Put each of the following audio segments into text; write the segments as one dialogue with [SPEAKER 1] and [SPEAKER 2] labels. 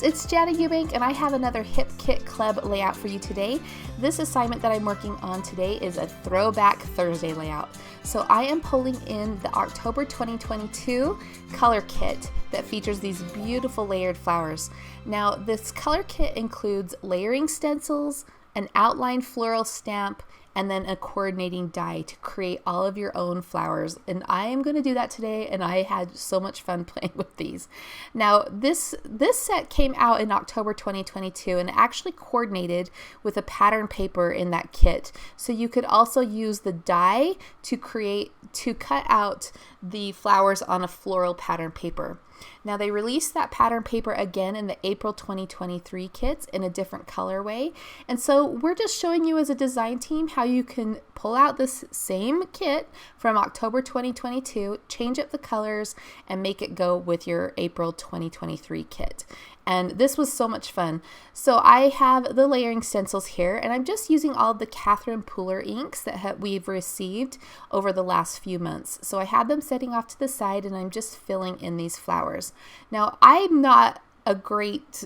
[SPEAKER 1] guys, it's Jana Eubank, and I have another Hip Kit Club layout for you today. This assignment that I'm working on today is a Throwback Thursday layout. So I am pulling in the October 2022 color kit that features these beautiful layered flowers. Now this color kit includes layering stencils, an outline floral stamp, and then a coordinating die to create all of your own flowers. And I am going to do that today, and I had so much fun playing with these. Now this set came out in October 2022 and actually coordinated with a pattern paper in that kit. So you could also use the die to cut out the flowers on a floral pattern paper. Now they released that pattern paper again in the April 2023 kits in a different colorway. And so we're just showing you as a design team how you can pull out this same kit from October 2022, change up the colors, and make it go with your April 2023 kit. And this was so much fun. So I have the layering stencils here, and I'm just using all of the Catherine Pooler inks that we've received over the last few months. So I have them setting off to the side, and I'm just filling in these flowers. Now, I'm not a great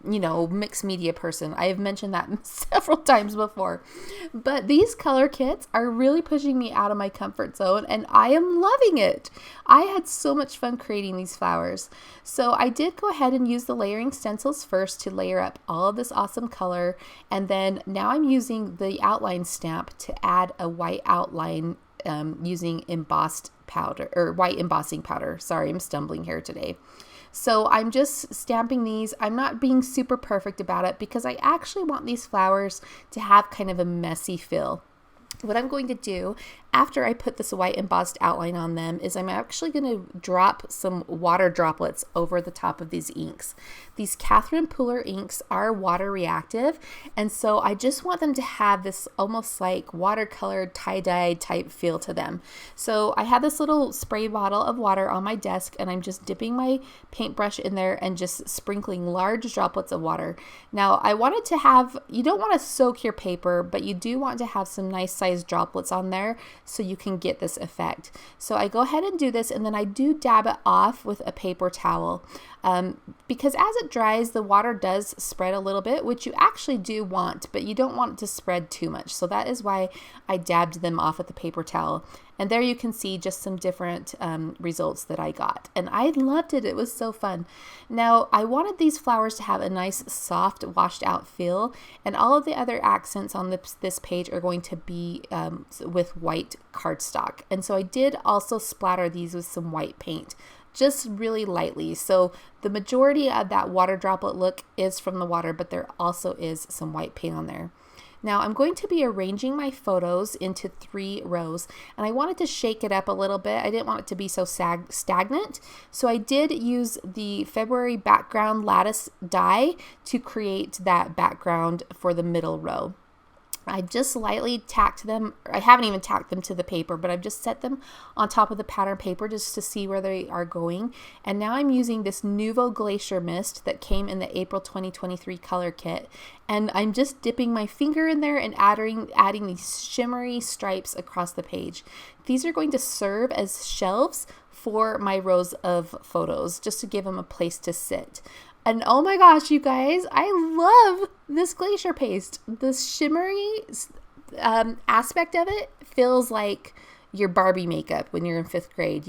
[SPEAKER 1] mixed media person. I have mentioned that several times before, but these color kits are really pushing me out of my comfort zone, and I am loving it. I had so much fun creating these flowers. So I did go ahead and use the layering stencils first to layer up all of this awesome color, and then now I'm using the outline stamp to add a white outline using embossed powder, or white embossing powder. Sorry, I'm stumbling here today. So I'm just stamping these. I'm not being super perfect about it because I actually want these flowers to have kind of a messy feel. What I'm going to do after I put this white embossed outline on them is I'm actually going to drop some water droplets over the top of these inks. These Catherine Pooler inks are water reactive, and so I just want them to have this almost like watercolor tie-dye type feel to them. So I have this little spray bottle of water on my desk, and I'm just dipping my paintbrush in there and just sprinkling large droplets of water. Now I wanted to have, you don't want to soak your paper, but you do want to have some nice sized droplets on there so you can get this effect. So I go ahead and do this, and then I do dab it off with a paper towel. Because as it dries, the water does spread a little bit, which you actually do want, but you don't want it to spread too much. So that is why I dabbed them off with the paper towel. And there you can see just some different results that I got. And I loved it. It was so fun. Now, I wanted these flowers to have a nice, soft, washed out feel. And all of the other accents on this page are going to be with white cardstock. And so I did also splatter these with some white paint, just really lightly. So the majority of that water droplet look is from the water, but there also is some white paint on there. Now I'm going to be arranging my photos into 3 rows, and I wanted to shake it up a little bit. I didn't want it to be so stagnant. So I did use the February background lattice die to create that background for the middle row. I just lightly tacked them. I haven't even tacked them to the paper, but I've just set them on top of the pattern paper just to see where they are going. And now I'm using this Nouveau Glacier Mist that came in the April 2023 color kit. And I'm just dipping my finger in there and adding these shimmery stripes across the page. These are going to serve as shelves for my rows of photos, just to give them a place to sit. And oh my gosh, you guys, I love this glacier paste. This shimmery aspect of it feels like your Barbie makeup when you're in 5th grade,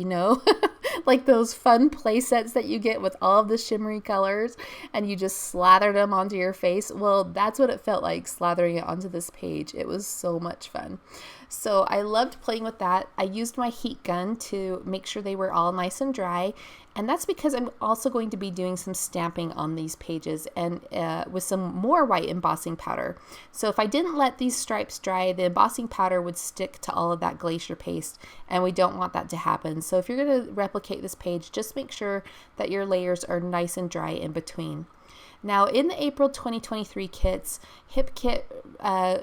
[SPEAKER 1] like those fun play sets that you get with all of the shimmery colors and you just slather them onto your face. Well, that's what it felt like slathering it onto this page. It was so much fun. So I loved playing with that. I used my heat gun to make sure they were all nice and dry. And that's because I'm also going to be doing some stamping on these pages and with some more white embossing powder. So if I didn't let these stripes dry, the embossing powder would stick to all of that glacier paste, and we don't want that to happen. So if you're going to replicate this page, just make sure that your layers are nice and dry in between. Now in the April 2023 kits, Hip Kit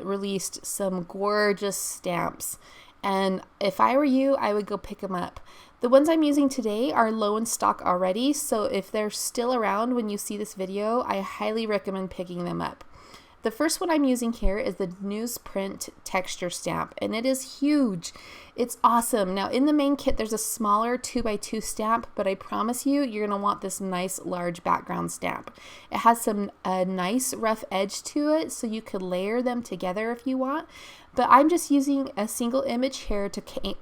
[SPEAKER 1] released some gorgeous stamps, and if I were you, I would go pick them up. The ones I'm using today are low in stock already, so if they're still around when you see this video, I highly recommend picking them up. The first one I'm using here is the newsprint texture stamp, and it is huge. It's awesome. Now in the main kit there's a smaller 2x2 stamp, but I promise you, you're going to want this nice large background stamp. It has some nice rough edge to it, so you could layer them together if you want, but I'm just using a single image here to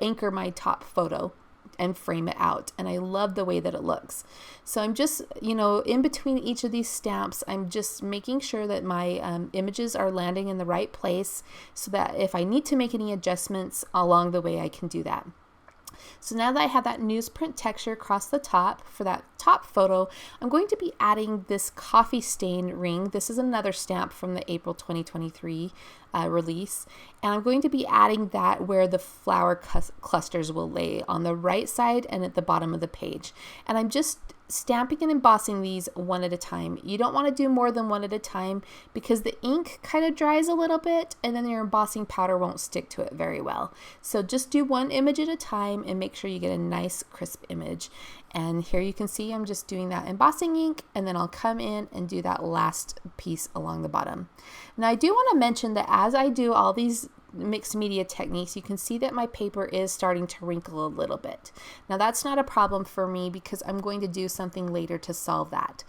[SPEAKER 1] anchor my top photo and frame it out, and I love the way that it looks. So I'm just, you know, in between each of these stamps, I'm just making sure that my images are landing in the right place, so that if I need to make any adjustments along the way, I can do that. So now that I have that newsprint texture across the top for that top photo, I'm going to be adding this coffee stain ring. This is another stamp from the April 2023 release, and I'm going to be adding that where the flower clusters will lay on the right side and at the bottom of the page. And I'm just stamping and embossing these one at a time. You don't want to do more than one at a time because the ink kind of dries a little bit and then your embossing powder won't stick to it very well. So just do one image at a time and make sure you get a nice crisp image. And here you can see I'm just doing that embossing ink, and then I'll come in and do that last piece along the bottom. Now I do want to mention that as I do all these mixed media techniques, you can see that my paper is starting to wrinkle a little bit. Now that's not a problem for me because I'm going to do something later to solve that.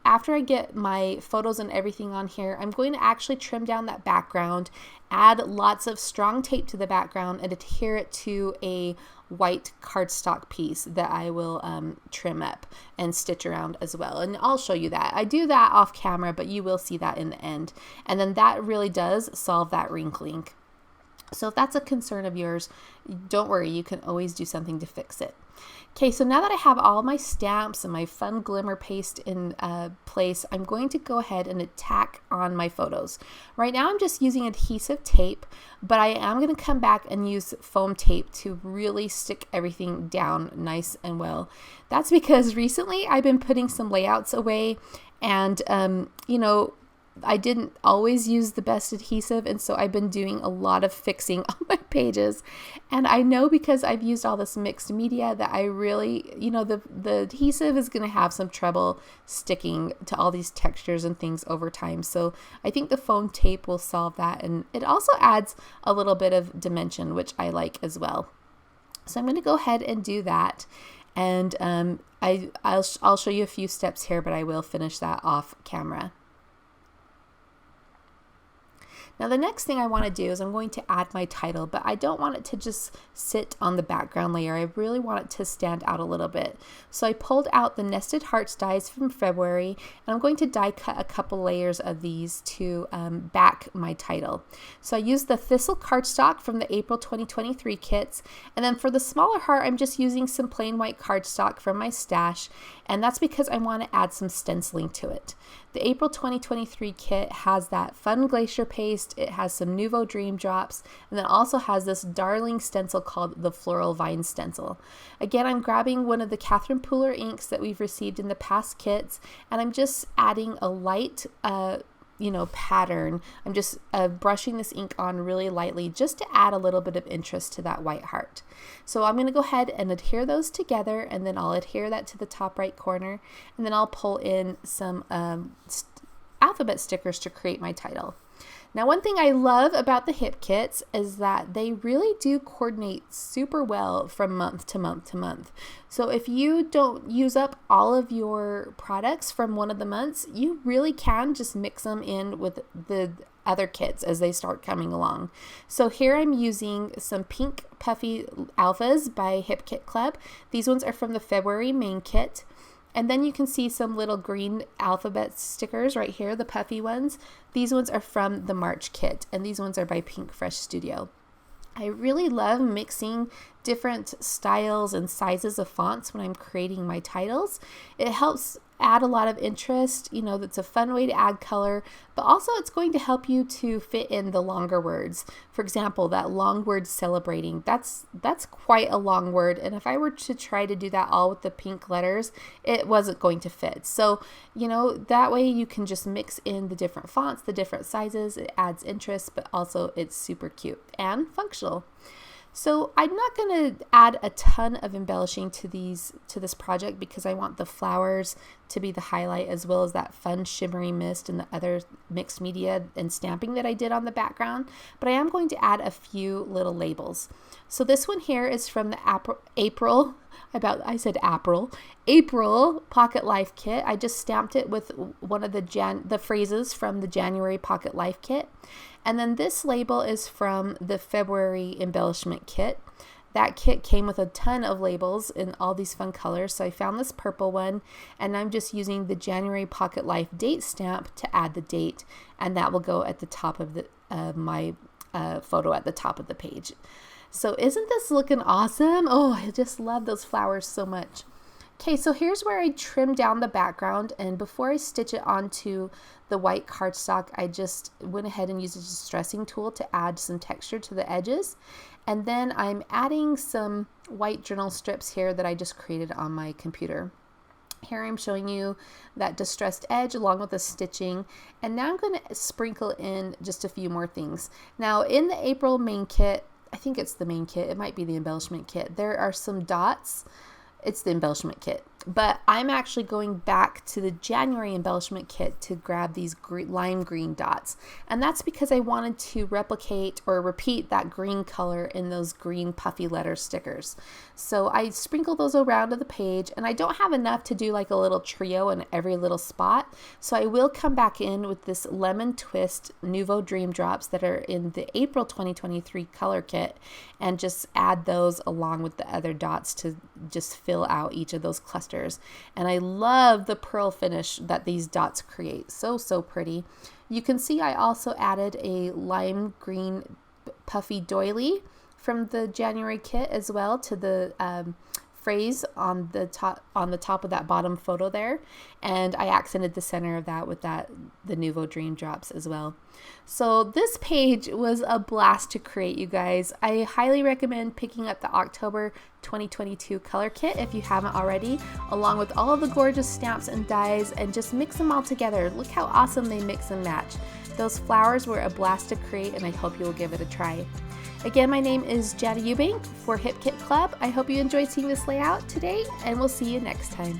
[SPEAKER 1] After I get my photos and everything on here, I'm going to actually trim down that background, add lots of strong tape to the background, and adhere it to a white cardstock piece that I will trim up and stitch around as well. And I'll show you that. I do that off camera, but you will see that in the end. And then that really does solve that wrinkling. So if that's a concern of yours, don't worry, you can always do something to fix it. Okay, so now that I have all my stamps and my fun glimmer paste in place, I'm going to go ahead and tack on my photos. Right now I'm just using adhesive tape, but I am going to come back and use foam tape to really stick everything down nice and well. That's because recently I've been putting some layouts away, and you know, I didn't always use the best adhesive, and so I've been doing a lot of fixing on my pages. And I know because I've used all this mixed media that I really, you know, the adhesive is going to have some trouble sticking to all these textures and things over time. So I think the foam tape will solve that, and it also adds a little bit of dimension, which I like as well. So I'm going to go ahead and do that, and I'll show you a few steps here, but I will finish that off camera. Now the next thing I want to do is I'm going to add my title, but I don't want it to just sit on the background layer. I really want it to stand out a little bit. So I pulled out the Nested Hearts dies from February, and I'm going to die cut a couple layers of these to back my title. So I used the Thistle cardstock from the April 2023 kits, and then for the smaller heart I'm just using some plain white cardstock from my stash, and that's because I want to add some stenciling to it. The April 2023 kit has that fun glacier paste, it has some Nuvo Dream Drops, and then also has this darling stencil called the Floral Vine Stencil. Again, I'm grabbing one of the Catherine Pooler inks that we've received in the past kits, and I'm just adding a light pattern. I'm just brushing this ink on really lightly just to add a little bit of interest to that white heart. So I'm going to go ahead and adhere those together, and then I'll adhere that to the top right corner, and then I'll pull in some alphabet stickers to create my title. Now, one thing I love about the hip kits is that they really do coordinate super well from month to month to month. So if you don't use up all of your products from one of the months, you really can just mix them in with the other kits as they start coming along. So here I'm using some pink puffy alphas by Hip Kit Club. These ones are from the February main kit. And then you can see some little green alphabet stickers right here, the puffy ones. These ones are from the March kit, and these ones are by Pink Fresh Studio. I really love mixing different styles and sizes of fonts when I'm creating my titles. It helps add a lot of interest. You know, that's a fun way to add color, but also it's going to help you to fit in the longer words. For example, that long word celebrating, that's quite a long word, and if I were to try to do that all with the pink letters, it wasn't going to fit. So, you know, that way you can just mix in the different fonts, the different sizes. It adds interest, but also it's super cute and functional. So I'm not going to add a ton of embellishing to this project because I want the flowers to be the highlight, as well as that fun shimmery mist and the other mixed media and stamping that I did on the background. But I am going to add a few little labels. So this one here is from the April Pocket Life Kit. I just stamped it with one of the phrases from the January Pocket Life Kit. And then this label is from the February Embellishment Kit. That kit came with a ton of labels in all these fun colors, so I found this purple one, and I'm just using the January Pocket Life date stamp to add the date, and that will go at the top of my photo at the top of the page. So isn't this looking awesome? Oh, I just love those flowers so much. Okay, so here's where I trim down the background, and before I stitch it onto the white cardstock, I just went ahead and used a distressing tool to add some texture to the edges. And then I'm adding some white journal strips here that I just created on my computer. Here I'm showing you that distressed edge along with the stitching, and now I'm going to sprinkle in just a few more things. Now in the April main kit, I think it's the main kit, it might be the embellishment kit, there are some dots. It's the embellishment kit, but I'm actually going back to the January embellishment kit to grab these lime green dots, and that's because I wanted to replicate or repeat that green color in those green puffy letter stickers. So I sprinkled those around to the page, and I don't have enough to do like a little trio in every little spot, so I will come back in with this Lemon Twist Nouveau Dream Drops that are in the April 2023 color kit, and just add those along with the other dots to just fill out each of those clusters. And I love the pearl finish that these dots create. So pretty. You can see I also added a lime green puffy doily from the January kit as well to the phrase on the top of that bottom photo there, and I accented the center of that with the Nouveau Dream Drops as well. So this page was a blast to create, you guys. I highly recommend picking up the October 2022 color kit if you haven't already, along with all of the gorgeous stamps and dies, and just mix them all together. Look how awesome they mix and match. Those flowers were a blast to create, and I hope you will give it a try. Again, my name is Jana Eubank for Hip Kit Club. I hope you enjoyed seeing this layout today, and we'll see you next time.